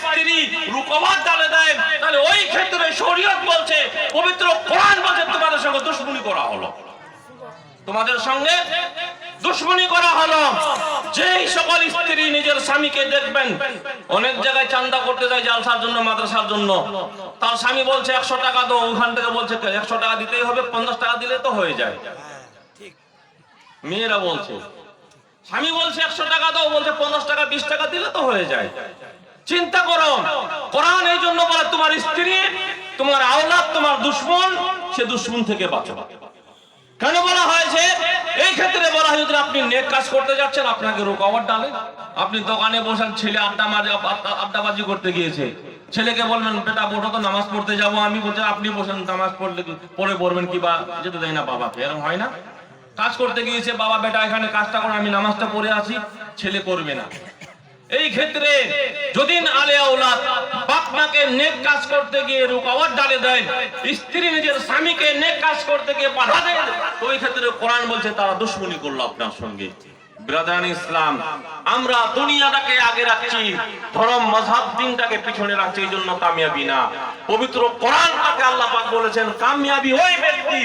স্ত্রী রুকওয়াত ডালে দেয়, তাহলে ওই ক্ষেত্রে শরীয়ত বলছে, পবিত্র কোরআন বলছে তোমাদের সঙ্গে দুশমনি করা হলো, তোমাদের সঙ্গে দুশমনি করা হলো। যেই সকল স্ত্রী নিজের স্বামীকে দেখবেন, অনেক জায়গায় চাঁদা করতে যায় জালসার জন্য, মাদ্রাসার জন্য, তার স্বামী বলছে 100 টাকা দাও, ওখান থেকে বলছে 100 টাকা দিতেই হবে, 50 টাকা দিলে তো হয়ে যায়। মেয়েরা বলছে, স্বামী বলছে 100 টাকা দাও, বলছে 50 টাকা 20 টাকা দিলে তো হয়ে যায়। চিন্তা করো, কোরআন এই জন্য বলে তোমার স্ত্রী, তোমার আওলাদ, তোমার দুশমন, সে দুশমন থেকে বাঁচো। কেন বলা হয়েছে? এই ক্ষেত্রে বলা হয় যদি আপনি নেক কাজ করতে যাচ্ছেন, আপনাকে রুকওয়াত ডালে, আপনি দোকানে বসেন, ছেলে আড্ডাবাজি করতে গিয়েছে, ছেলেকে বলবেন বেটা ওঠো তো নামাজ পড়তে যাবো আমি, বলছে আপনি বসেন, নামাজ পড়ে পড়বেন কি বা যেতে দেয় না বাবাকে, এরকম হয় না? কাজ করতে গিয়েছে, বাবা বেটা এখানে কাজটা করে, আমি নামাজটা পড়ে আছি, ছেলে করবে না। এই ক্ষেত্রে যদি আলে আওলাদ বাপ মাকে নেক কাজ করতে গিয়ে রুকওয়াত ডালে দেয়, স্ত্রী নিজের স্বামীকে নেক কাজ করতে গিয়ে বাধা দেয়, ওই ক্ষেত্রে কোরআন বলছে তারা দুশমনি করলো আপনার সঙ্গে। ব্রাদার ইসলাম, আমরা দুনিয়াটাকে আগে রাখছি, ধর্ম মাযহাব দ্বীনটাকে পিছনে রাখছি, এই জন্য কামিয়াবি না। পবিত্র কোরআনটাকে আল্লাহ পাক বলেছেন কামিয়াবি ওই ব্যক্তি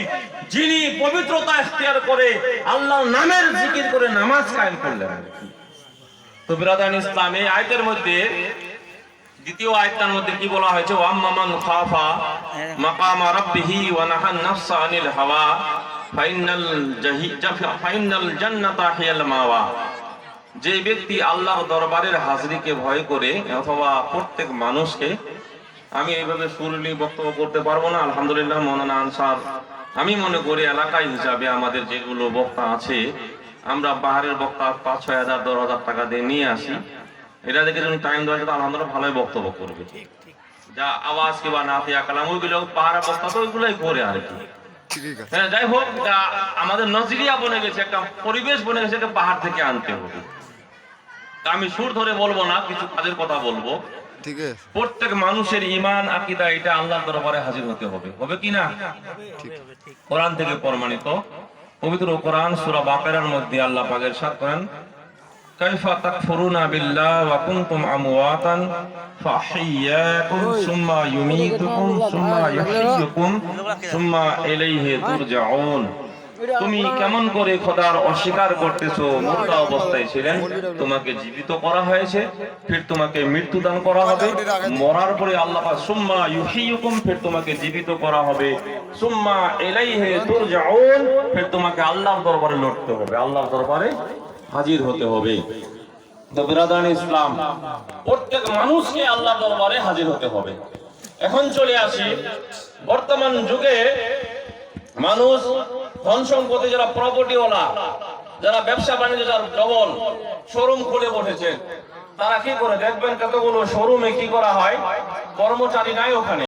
যিনি পবিত্রতা ইখতিয়ার করে আল্লাহর নামের জিকির করে নামাজ কায়েম করলেন। তো ব্রাদার ইসলাম, এই আয়াতের মধ্যে দ্বিতীয় আয়াতটার মধ্যে কি বলা হয়েছে? ওয়াম্মা মান খাফা মাকামা রাব্বিহি ওয়া নাহান নাফসা আনিল হাওয়া ফাইনাল জান্নাতা হিয়াল মাওয়া। যে ব্যক্তি আল্লাহর দরবারের হাজিরিকে ভয় করে, অথবা প্রত্যেক মানুষকে, আমি এইভাবে সুরলি বক্তব্য করতে পারবো না, আলহামদুলিল্লাহ মৌলানা আনসার, আমি মনে করি এলাকায় হিসাবে আমাদের যেগুলো বক্তা আছে, আমরা পাহাড়ের বক্তা 5-6 হাজার 10 হাজার টাকা দিয়ে নিয়ে আসি, এটা দেখে যখন টাইম দেওয়া যায় আলহামদুলিল্লাহ ভালোই বক্তব্য করবে। যা আওয়াজ কিংবা নাফিয়া কালাম ওইগুলো পাহাড়ের বক্তা তো ওইগুলোই করে আর কি। হ্যাঁ, যাই হোক, আমাদের নজরিয়া বনে গেছে, একটা পরিবেশ বনে গেছে, একটা পাহাড় থেকে আনতে হবে। তা আমি সুর ধরে বলবো না, কিছু কাজের কথা বলবো। প্রত্যেক মানুষের ঈমান আকীদা এটা আল্লাহর দরবারে হাজির হতে হবে, হবে কি না? কোরআন থেকে প্রমাণিত, পবিত্র কোরআন সূরা বাকারার মধ্যে আল্লাহ পাক ইরশাদ করেন, কাইফা তাকফুরুনা বিল্লাহি ওয়া কুনতুম আমওয়াতান ফাহিয়াকুম সুম্মা ইউমীতুকুম সুম্মা ইউহয়িকুম সুম্মা ইলাইহি তুরজাউন। তুমি কেমন করে খোদার অস্বীকার করতেছো, মুর্দা অবস্থায় ছিলেন, তোমাকে জীবিত করা হয়েছে, ফির তোমাকে মৃত্যু দান করা হবে, মরার পরে আল্লাহ পাক সুম্মা ইউহয়িকুম, ফির তোমাকে জীবিত করা হবে, সুম্মা ইলাইহি তুরজাউন, ফির তোমাকে আল্লাহর দরবারে লড়তে হবে, আল্লাহর দরবারে হাজির হতে হবে। তো বিরাদান ইসলাম, প্রত্যেক মানুষকে আল্লাহর দরবারে হাজির হতে হবে। এখন চলে আসি বর্তমান যুগে মানুষ ধন সম্পত্তি, যারা প্রপার্টি ওয়ালা, যারা ব্যবসা বাণিজ্য, যারা ডবল শোরুম খুলে বসেছে, তারা কি করে দেখবেন কতগুলো শোরুমে কি করা হয়, কর্মচারী নাই ওখানে।